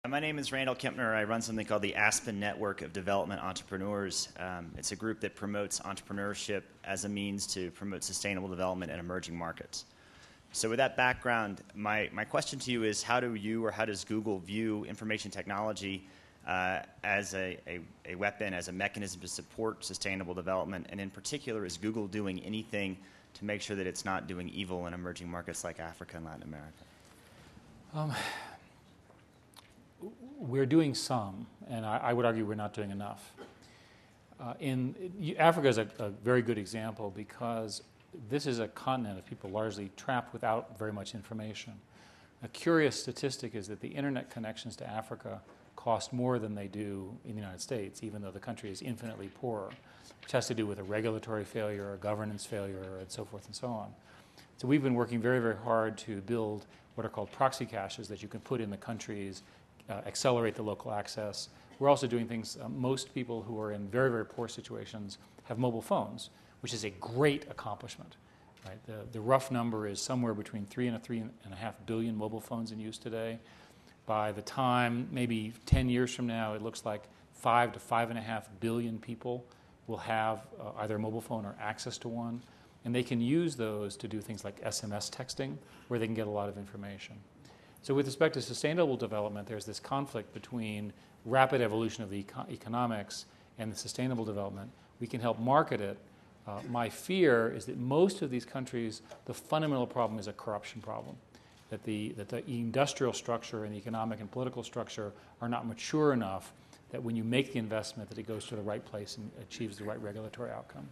My name is Randall Kempner. I run something called the Aspen Network of Development Entrepreneurs. It's a group that promotes entrepreneurship as a means to promote sustainable development in emerging markets. So with that background, my question to you is, how do you or how does Google view information technology as a weapon, as a mechanism to support sustainable development? And in particular, is Google doing anything to make sure that it's not doing evil in emerging markets like Africa and Latin America? We're doing some, and I would argue we're not doing enough. Africa is a very good example because this is a continent of people largely trapped without very much information. A curious statistic is that the internet connections to Africa cost more than they do in the United States, even though the country is infinitely poorer, which has to do with a regulatory failure, a governance failure, and so forth and so on. So we've been working very, very hard to build what are called proxy caches that you can put in the countries, accelerate the local access. We're also doing things, most people who are in very, very poor situations have mobile phones, which is a great accomplishment. Right? The rough number is somewhere between 3 and 3.5 billion mobile phones in use today. By the time, maybe 10 years from now, it looks like 5 to 5.5 billion people will have either a mobile phone or access to one. And they can use those to do things like SMS texting, where they can get a lot of information. So with respect to sustainable development, there's this conflict between rapid evolution of the economics and the sustainable development. We can help market it. My fear is that most of these countries, the fundamental problem is a corruption problem, that the industrial structure and the economic and political structure are not mature enough that when you make the investment that it goes to the right place and achieves the right regulatory outcome.